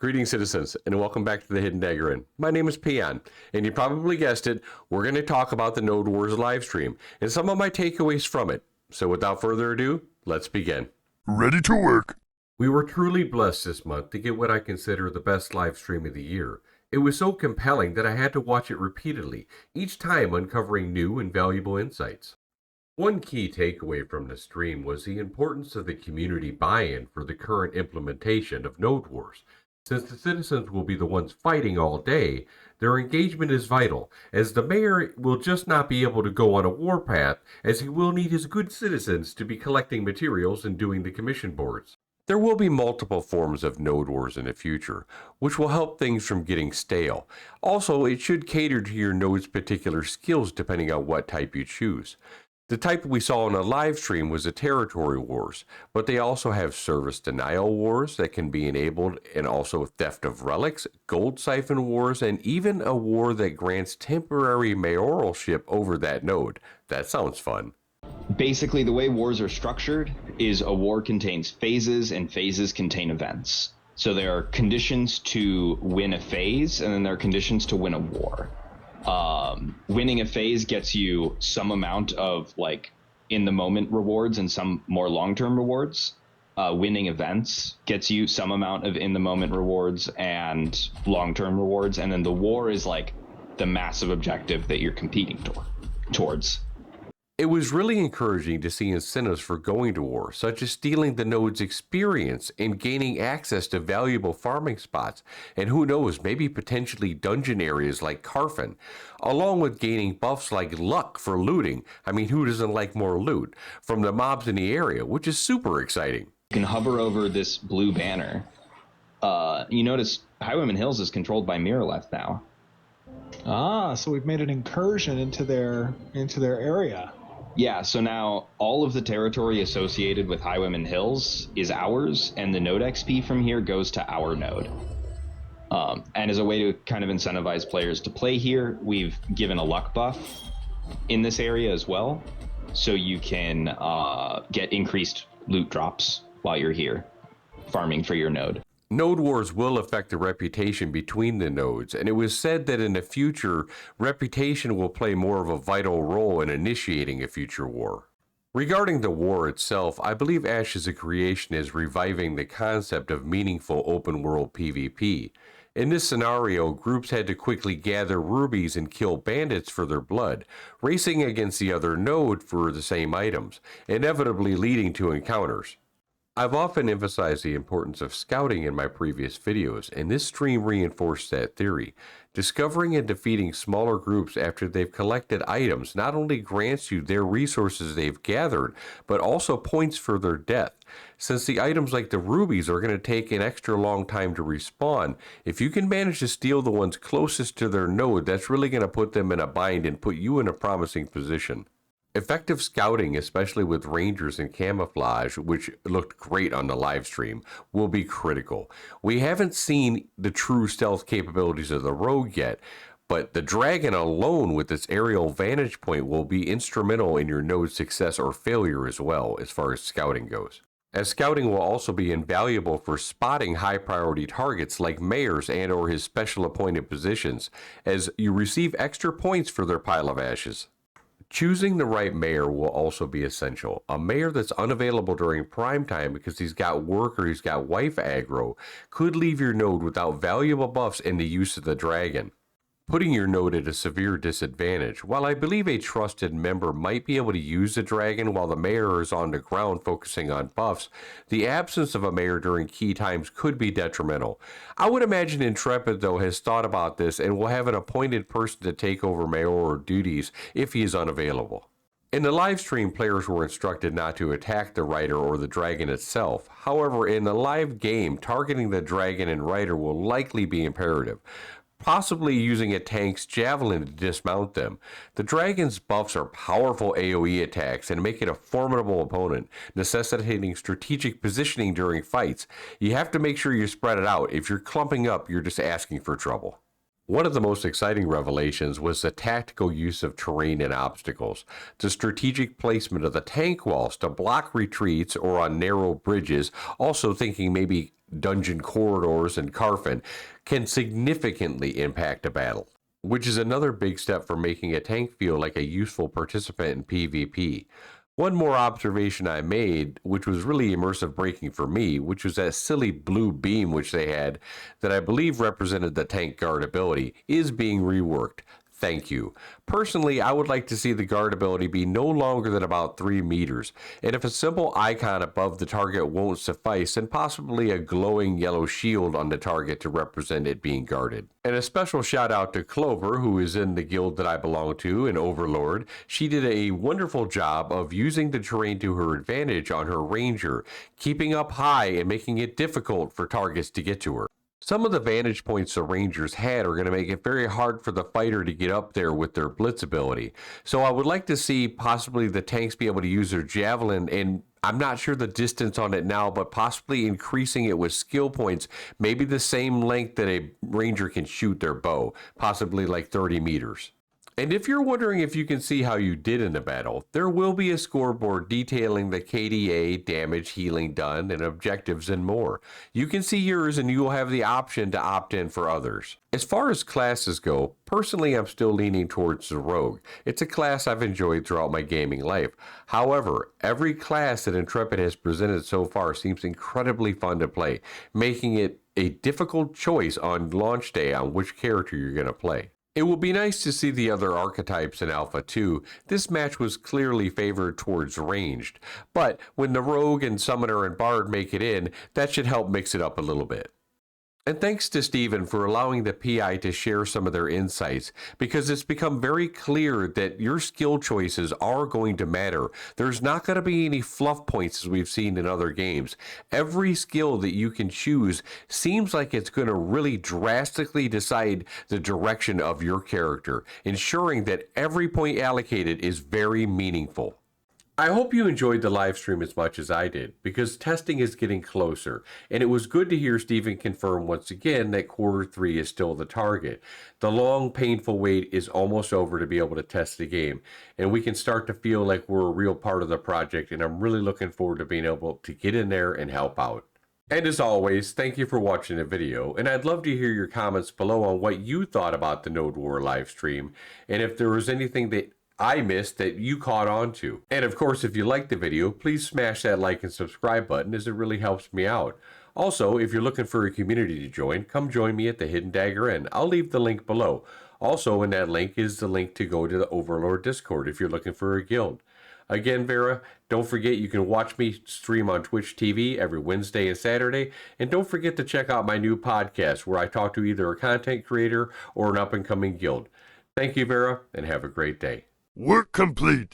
Greetings, citizens, and welcome back to the Hidden Dagger Inn. My name is Peon, and you probably guessed it, we're going to talk about the Node Wars livestream and some of my takeaways from it. So without further ado, let's begin. Ready to work. We were truly blessed this month to get what I consider the best livestream of the year. It was so compelling that I had to watch it repeatedly, each time uncovering new and valuable insights. One key takeaway from the stream was the importance of the community buy-in for the current implementation of Node Wars. Since the citizens will be the ones fighting all day, their engagement is vital, as the mayor will just not be able to go on a warpath, as he will need his good citizens to be collecting materials and doing the commission boards. There will be multiple forms of Node Wars in the future, which will help things from getting stale. Also, it should cater to your node's particular skills depending on what type you choose. The type we saw in the live stream was the territory wars, but they also have service denial wars that can be enabled, and also theft of relics, gold siphon wars, and even a war that grants temporary mayoralship over that node. That sounds fun. Basically, the way wars are structured is a war contains phases, and phases contain events. So there are conditions to win a phase, and then there are conditions to win a war. Winning a phase gets you some amount of in the moment rewards and some more long-term rewards. Winning events gets you some amount of in the moment rewards and long-term rewards. And then the war is the massive objective that you're competing towards. It was really encouraging to see incentives for going to war, such as stealing the node's experience and gaining access to valuable farming spots, and who knows, maybe potentially dungeon areas like Carfin, along with gaining buffs like luck for looting. I mean, who doesn't like more loot from the mobs in the area, which is super exciting. You can hover over this blue banner. You notice Highwayman Hills is controlled by Miraleth now. Ah, so we've made an incursion into their area. Yeah, so now all of the territory associated with Highwayman Hills is ours, and the node XP from here goes to our node. And as a way to kind of incentivize players to play here, we've given a luck buff in this area as well, so you can get increased loot drops while you're here, farming for your node. Node Wars will affect the reputation between the nodes, and it was said that in the future, reputation will play more of a vital role in initiating a future war. Regarding the war itself, I believe Ashes of Creation is reviving the concept of meaningful open-world PvP. In this scenario, groups had to quickly gather rubies and kill bandits for their blood, racing against the other node for the same items, inevitably leading to encounters. I've often emphasized the importance of scouting in my previous videos, and this stream reinforced that theory. Discovering and defeating smaller groups after they've collected items not only grants you their resources they've gathered, but also points for their death. Since the items like the rubies are going to take an extra long time to respawn, if you can manage to steal the ones closest to their node, that's really going to put them in a bind and put you in a promising position. Effective scouting, especially with rangers and camouflage, which looked great on the live stream, will be critical. We haven't seen the true stealth capabilities of the rogue yet, but the dragon alone with its aerial vantage point will be instrumental in your node's success or failure as well, as far as scouting goes. As scouting will also be invaluable for spotting high priority targets like mayors and or his special appointed positions, as you receive extra points for their pile of ashes. Choosing the right mayor will also be essential. A mayor that's unavailable during prime time because he's got work or he's got wife aggro could leave your node without valuable buffs in the use of the dragon, putting your node at a severe disadvantage. While I believe a trusted member might be able to use the dragon while the mayor is on the ground focusing on buffs, the absence of a mayor during key times could be detrimental. I would imagine Intrepid, though, has thought about this and will have an appointed person to take over mayoral duties if he is unavailable. In the live stream, players were instructed not to attack the rider or the dragon itself. However, in the live game, targeting the dragon and rider will likely be imperative, possibly using a tank's javelin to dismount them. The dragon's buffs are powerful AoE attacks and make it a formidable opponent, necessitating strategic positioning during fights. You have to make sure you spread it out. If you're clumping up, you're just asking for trouble. One of the most exciting revelations was the tactical use of terrain and obstacles, the strategic placement of the tank walls to block retreats or on narrow bridges, also thinking maybe dungeon corridors and Carfen can significantly impact a battle, which is another big step for making a tank feel like a useful participant in PvP. One more observation I made, which was really immersive breaking for me, which was that silly blue beam which they had that I believe represented the tank guard ability, is being reworked. Thank you. Personally, I would like to see the guard ability be no longer than about 3 meters, and if a simple icon above the target won't suffice, then possibly a glowing yellow shield on the target to represent it being guarded. And a special shout out to Clover, who is in the guild that I belong to, in Overlord. She did a wonderful job of using the terrain to her advantage on her ranger, keeping up high and making it difficult for targets to get to her. Some of the vantage points the Rangers had are going to make it very hard for the fighter to get up there with their blitz ability. So I would like to see possibly the tanks be able to use their javelin, and I'm not sure the distance on it now, but possibly increasing it with skill points, maybe the same length that a Ranger can shoot their bow, possibly like 30 meters. And if you're wondering if you can see how you did in a battle, there will be a scoreboard detailing the KDA, damage, healing done, and objectives and more. You can see yours and you will have the option to opt in for others. As far as classes go, personally I'm still leaning towards the Rogue. It's a class I've enjoyed throughout my gaming life. However, every class that Intrepid has presented so far seems incredibly fun to play, making it a difficult choice on launch day on which character you're going to play. It will be nice to see the other archetypes in Alpha 2. This match was clearly favored towards ranged, but when the Rogue and Summoner and Bard make it in, that should help mix it up a little bit. And thanks to Steven for allowing the PI to share some of their insights, because it's become very clear that your skill choices are going to matter. There's not going to be any fluff points as we've seen in other games. Every skill that you can choose seems like it's going to really drastically decide the direction of your character, ensuring that every point allocated is very meaningful. I hope you enjoyed the live stream as much as I did, because testing is getting closer, and it was good to hear Steven confirm once again that quarter 3 is still the target. The long, painful wait is almost over to be able to test the game, and we can start to feel like we're a real part of the project, and I'm really looking forward to being able to get in there and help out. And as always, thank you for watching the video, and I'd love to hear your comments below on what you thought about the Node War live stream, and if there was anything that I missed that you caught on to. And of course, if you liked the video, please smash that like and subscribe button, as it really helps me out. Also, if you're looking for a community to join, come join me at the Hidden Dagger Inn. I'll leave the link below. Also, in that link is the link to go to the Overlord Discord if you're looking for a guild. Again, Vera, don't forget you can watch me stream on Twitch TV every Wednesday and Saturday. And don't forget to check out my new podcast where I talk to either a content creator or an up-and-coming guild. Thank you, Vera, and have a great day. Work complete.